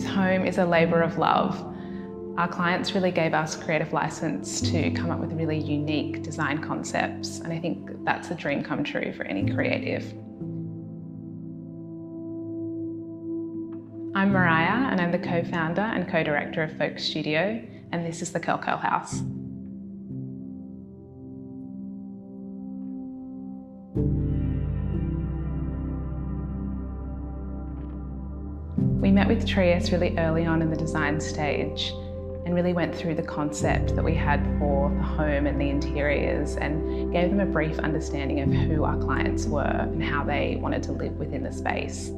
This home is a labour of love. Our clients really gave us creative license to come up with really unique design concepts, and I think that's a dream come true for any creative. I'm Mariah, and I'm the co-founder and co-director of Folk Studio, and this is the Curl Curl House. We met with Trias really early on in the design stage and really went through the concept that we had for the home and the interiors and gave them a brief understanding of who our clients were and how they wanted to live within the space.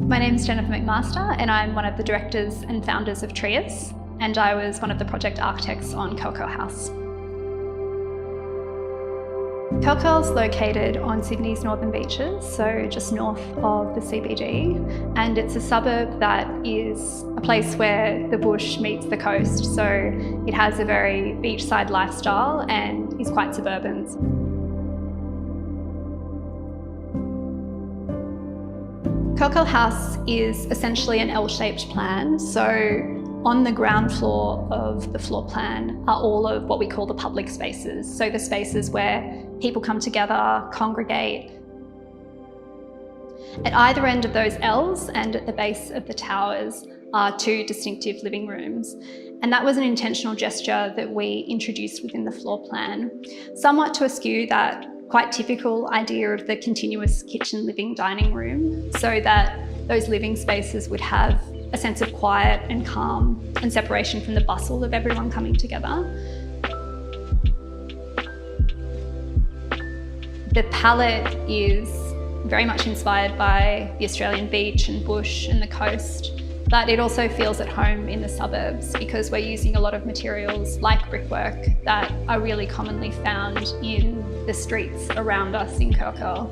My name's Jennifer McMaster and I'm one of the directors and founders of Trias, and I was one of the project architects on Curl Curl House. Curl Curl's located on Sydney's northern beaches, so just north of the CBD, and it's a suburb that is a place where the bush meets the coast, so it has a very beachside lifestyle and is quite suburban. Curl Curl House is essentially an L-shaped plan, so on the ground floor of the floor plan are all of what we call the public spaces, so the spaces where people come together, congregate. At either end of those L's and at the base of the towers are two distinctive living rooms, and that was an intentional gesture that we introduced within the floor plan, somewhat to eschew that quite typical idea of the continuous kitchen, living, dining room, so that those living spaces would have a sense of quiet and calm and separation from the bustle of everyone coming together. The palette is very much inspired by the Australian beach and bush and the coast, but it also feels at home in the suburbs because we're using a lot of materials like brickwork that are really commonly found in the streets around us in Curl Curl.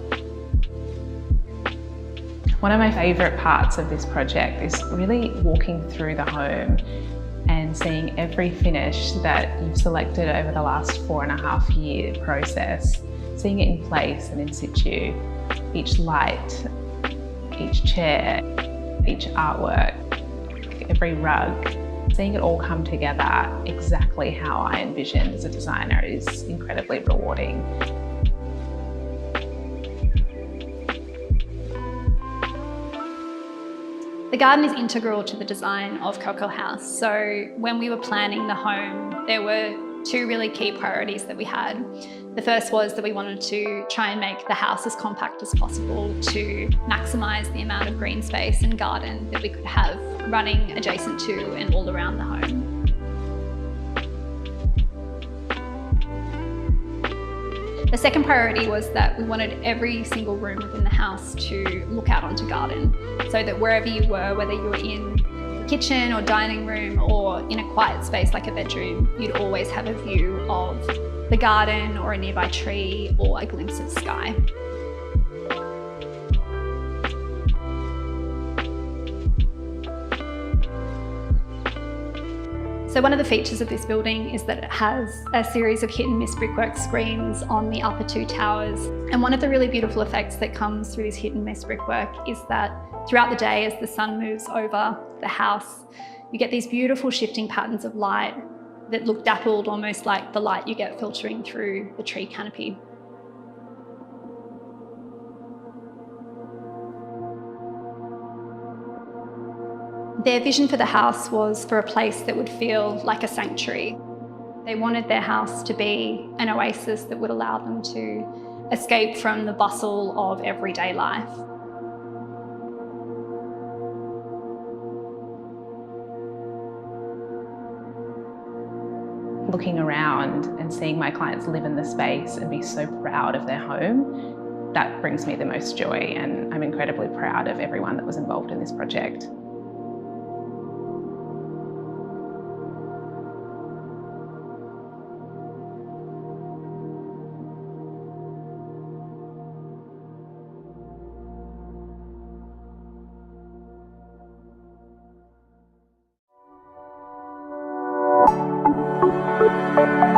One of my favourite parts of this project is really walking through the home and seeing every finish that you've selected over the last 4.5 year process, seeing it in place and in situ, each light, each chair, each artwork, every rug, seeing it all come together exactly how I envisioned as a designer is incredibly rewarding. The garden is integral to the design of Curl Curl House. So when we were planning the home, there were two really key priorities that we had. The first was that we wanted to try and make the house as compact as possible to maximise the amount of green space and garden that we could have running adjacent to and all around the home. The second priority was that we wanted every single room within the house to look out onto garden, so that wherever you were, whether you were in the kitchen or dining room or in a quiet space like a bedroom, you'd always have a view of the garden or a nearby tree or a glimpse of sky. So one of the features of this building is that it has a series of hit and miss brickwork screens on the upper two towers. And one of the really beautiful effects that comes through this hit and miss brickwork is that throughout the day, as the sun moves over the house, you get these beautiful shifting patterns of light that look dappled, almost like the light you get filtering through the tree canopy. Their vision for the house was for a place that would feel like a sanctuary. They wanted their house to be an oasis that would allow them to escape from the bustle of everyday life. Looking around and seeing my clients live in the space and be so proud of their home, that brings me the most joy, and I'm incredibly proud of everyone that was involved in this project. you.